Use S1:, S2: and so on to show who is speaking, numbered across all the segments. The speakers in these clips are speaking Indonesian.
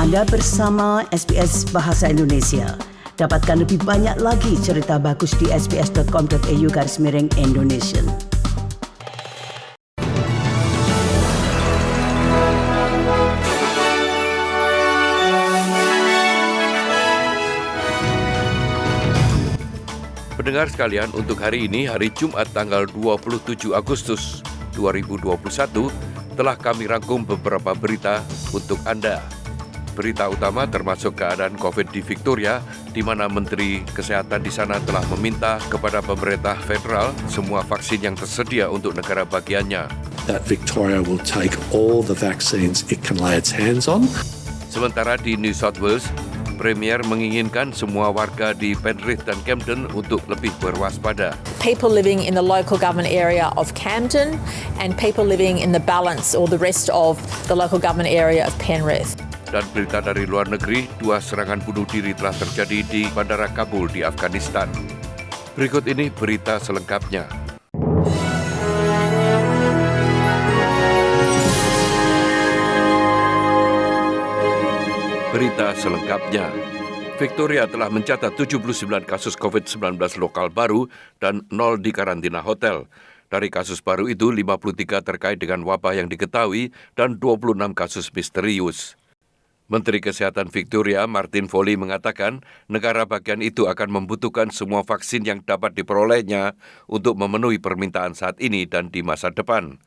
S1: Anda bersama SBS Bahasa Indonesia. Dapatkan lebih banyak lagi cerita bagus di sbs.com.au/Indonesian.
S2: Pendengar sekalian, untuk hari ini, hari Jumat tanggal 27 Agustus 2021, telah kami rangkum beberapa berita untuk Anda. Berita utama termasuk keadaan COVID di Victoria, di mana Menteri Kesehatan di sana telah meminta kepada pemerintah federal semua vaksin yang tersedia untuk negara bagiannya.
S3: That Victoria will take all the vaccines it can lay its hands on.
S2: Sementara di New South Wales, Premier menginginkan semua warga di Penrith dan Camden untuk lebih berwaspada.
S4: People living in the local government area of Camden and people living in the balance or the rest of the local government area of Penrith.
S2: Dan berita dari luar negeri, 2 serangan bunuh diri telah terjadi di Bandara Kabul di Afghanistan. Berikut ini berita selengkapnya. Berita selengkapnya. Victoria telah mencatat 79 kasus COVID-19 lokal baru dan 0 di karantina hotel. Dari kasus baru itu, 53 terkait dengan wabah yang diketahui dan 26 kasus misterius. Menteri Kesehatan Victoria, Martin Foley, mengatakan negara bagian itu akan membutuhkan semua vaksin yang dapat diperolehnya untuk memenuhi permintaan saat ini dan di masa depan.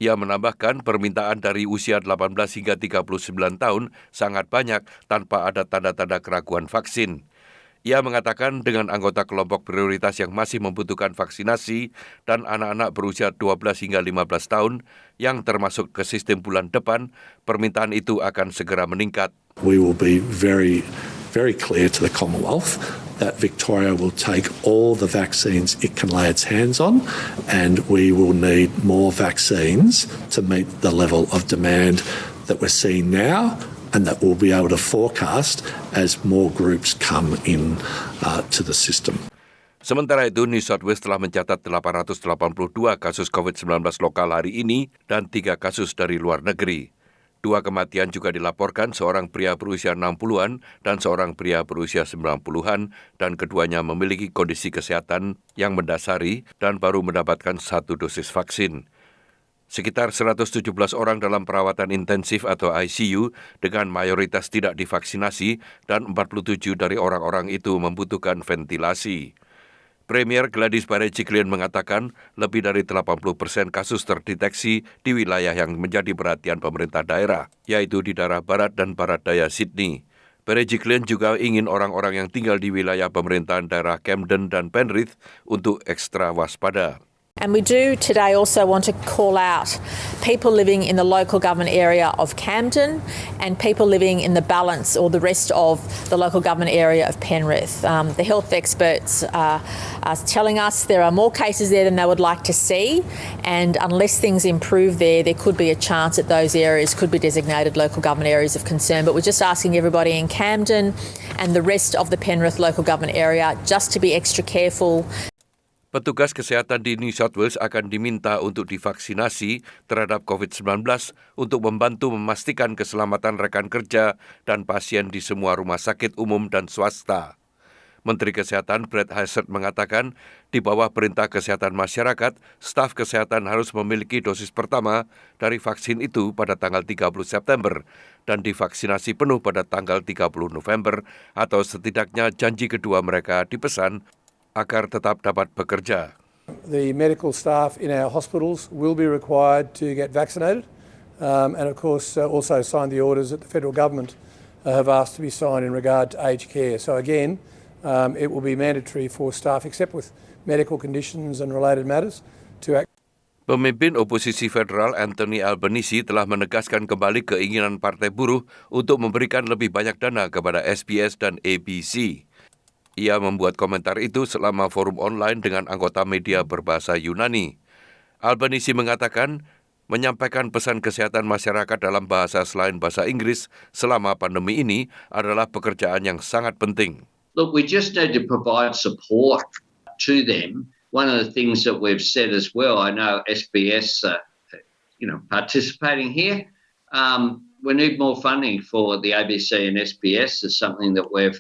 S2: Ia menambahkan permintaan dari usia 18 hingga 39 tahun sangat banyak tanpa ada tanda-tanda keraguan vaksin. Ia mengatakan dengan anggota kelompok prioritas yang masih membutuhkan vaksinasi dan anak-anak berusia 12 hingga 15 tahun yang termasuk ke sistem bulan depan, permintaan itu akan segera meningkat.
S3: We will be very clear to the Commonwealth that Victoria will take all the vaccines it can lay its hands on, and we will need more vaccines to meet the level of demand that we're seeing now and that we'll be able to forecast as more groups come in to the system.
S2: Sementara itu, New South Wales telah mencatat 882 kasus COVID-19 lokal hari ini dan 3 kasus dari luar negeri. 2 kematian juga dilaporkan, seorang pria berusia 60-an dan seorang pria berusia 90-an, dan keduanya memiliki kondisi kesehatan yang mendasari dan baru mendapatkan 1 dosis vaksin. Sekitar 117 orang dalam perawatan intensif atau ICU dengan mayoritas tidak divaksinasi dan 47 dari orang-orang itu membutuhkan ventilasi. Premier Gladys Berejiklian mengatakan lebih dari 80% kasus terdeteksi di wilayah yang menjadi perhatian pemerintah daerah, yaitu di daerah barat dan barat daya Sydney. Berejiklian juga ingin orang-orang yang tinggal di wilayah pemerintahan daerah Camden dan Penrith untuk ekstra waspada.
S4: And we do today also want to call out people living in the local government area of Camden and people living in the balance or the rest of the local government area of Penrith. The health experts are telling us there are more cases there than they would like to see, and unless things improve there could be a chance that those areas could be designated local government areas of concern. But we're just asking everybody in Camden and the rest of the Penrith local government area just to be extra careful.
S2: Petugas kesehatan di New South Wales akan diminta untuk divaksinasi terhadap COVID-19 untuk membantu memastikan keselamatan rekan kerja dan pasien di semua rumah sakit umum dan swasta. Menteri Kesehatan Brett Hazzard mengatakan di bawah perintah kesehatan masyarakat, staf kesehatan harus memiliki dosis pertama dari vaksin itu pada tanggal 30 September dan divaksinasi penuh pada tanggal 30 November atau setidaknya janji kedua mereka dipesan agar tetap dapat bekerja.
S5: The medical staff in our hospitals will be required to get vaccinated and of course also sign the orders that the federal government have asked to be signed in regard to aged care. So again, it will be mandatory for staff except with medical conditions and related matters to act.
S2: Pemimpin oposisi federal Anthony Albanese telah menegaskan kembali keinginan Partai Buruh untuk memberikan lebih banyak dana kepada SBS dan ABC. Ia membuat komentar itu selama forum online dengan anggota media berbahasa Yunani. Albanese mengatakan menyampaikan pesan kesehatan masyarakat dalam bahasa selain bahasa Inggris selama pandemi ini adalah pekerjaan yang sangat penting.
S6: Look, we just need to provide support to them. One of the things that we've said as well, I know SBS, participating here, we need more funding for the ABC and SBS is something that we've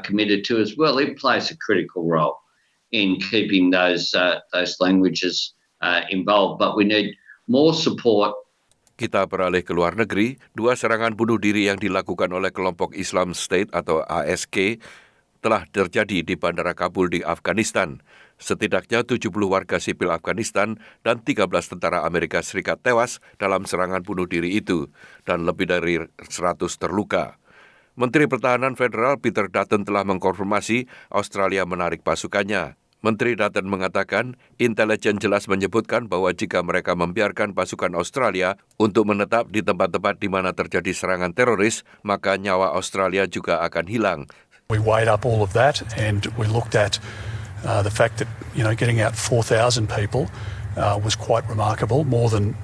S6: committed to as well. It plays a critical role in keeping those languages involved, but we need more support.
S2: Kita beralih ke luar negeri, 2 serangan bunuh diri yang dilakukan oleh kelompok Islam State atau ASK telah terjadi di Bandara Kabul di Afghanistan. Setidaknya 70 warga sipil Afghanistan dan 13 tentara Amerika Serikat tewas dalam serangan bunuh diri itu, dan lebih dari 100 terluka. Menteri Pertahanan Federal Peter Dutton telah mengkonfirmasi Australia menarik pasukannya. Menteri Dutton mengatakan, intelijen jelas menyebutkan bahwa jika mereka membiarkan pasukan Australia untuk menetap di tempat-tempat di mana terjadi serangan teroris, maka nyawa Australia juga akan hilang.
S7: We weighed up all of that and we looked at the fact that, getting out 4,000 people was quite remarkable, more than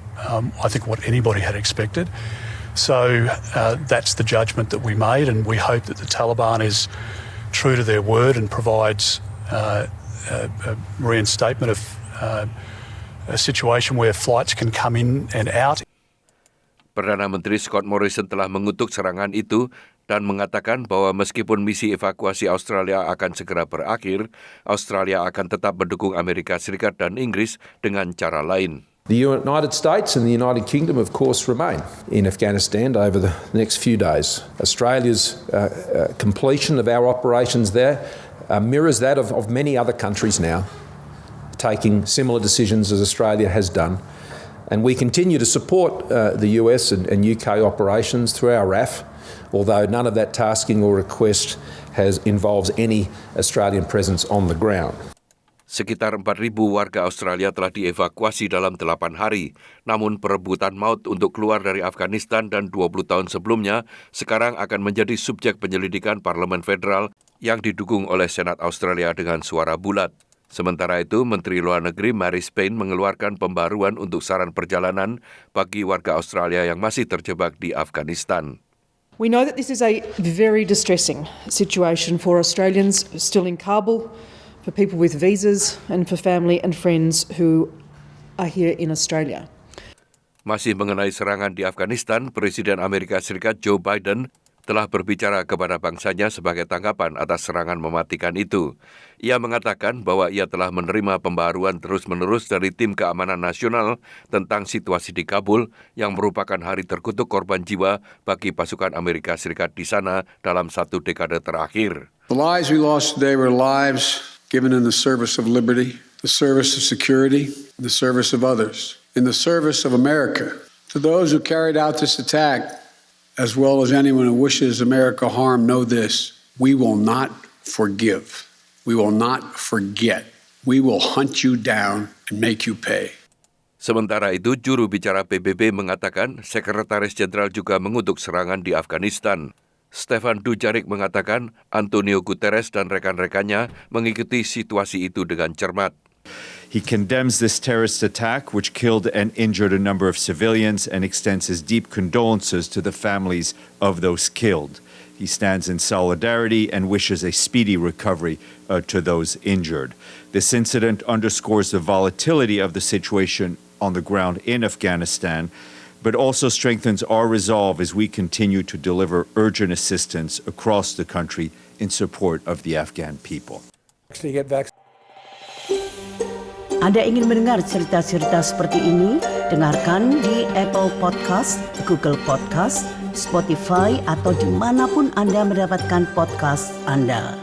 S7: I think what anybody had expected. So that's the judgment that we made, and we hope that the Taliban is true to their word and provides a reinstatement of a situation where flights can come in and out.
S2: Perdana Menteri Scott Morrison telah mengutuk serangan itu dan mengatakan bahwa meskipun misi evakuasi Australia akan segera berakhir, Australia akan tetap mendukung Amerika Serikat dan Inggris dengan cara lain.
S8: The United States and the United Kingdom, of course, remain in Afghanistan over the next few days. Australia's completion of our operations there mirrors that of many other countries now, taking similar decisions as Australia has done. And we continue to support the US and UK operations through our RAF, although none of that tasking or request involves any Australian presence on the ground.
S2: Sekitar 4.000 warga Australia telah dievakuasi dalam 8 hari. Namun perebutan maut untuk keluar dari Afghanistan dan 20 tahun sebelumnya sekarang akan menjadi subjek penyelidikan Parlemen Federal yang didukung oleh Senat Australia dengan suara bulat. Sementara itu, Menteri Luar Negeri Mary Spain mengeluarkan pembaruan untuk saran perjalanan bagi warga Australia yang masih terjebak di Afghanistan.
S9: We know that this is a very distressing situation for Australians still in Kabul, for people with visas and for family and friends who are here in Australia.
S2: Masih mengenai serangan di Afghanistan, Presiden Amerika Serikat Joe Biden telah berbicara kepada bangsanya sebagai tanggapan atas serangan mematikan itu. Ia mengatakan bahwa ia telah menerima pembaruan terus-menerus dari Tim Keamanan Nasional tentang situasi di Kabul yang merupakan hari terkutuk korban jiwa bagi pasukan Amerika Serikat di sana dalam 1 dekade terakhir.
S10: The lives we lost today were lives given in the service of liberty, the service of security, the service of others, in the service of America. To those who carried out this attack, as well as anyone who wishes America harm, know this: we will not forgive. We will not forget. We will hunt you down and make you pay.
S2: Sementara itu, juru bicara PBB mengatakan Sekretaris Jenderal juga mengutuk serangan di Afghanistan. Stefan Dujarric mengatakan Antonio Guterres dan rekan-rekannya mengikuti situasi itu dengan cermat.
S11: He condemns this terrorist attack, which killed and injured a number of civilians, and extends his deep condolences to the families of those killed. He stands in solidarity and wishes a speedy recovery to those injured. This incident underscores the volatility of the situation on the ground in Afghanistan, but also strengthens our resolve as we continue to deliver urgent assistance across the country in support of the Afghan people.
S1: Anda ingin mendengar cerita-cerita seperti ini? Dengarkan di Apple Podcast, Google Podcast, Spotify, atau dimanapun Anda mendapatkan podcast Anda.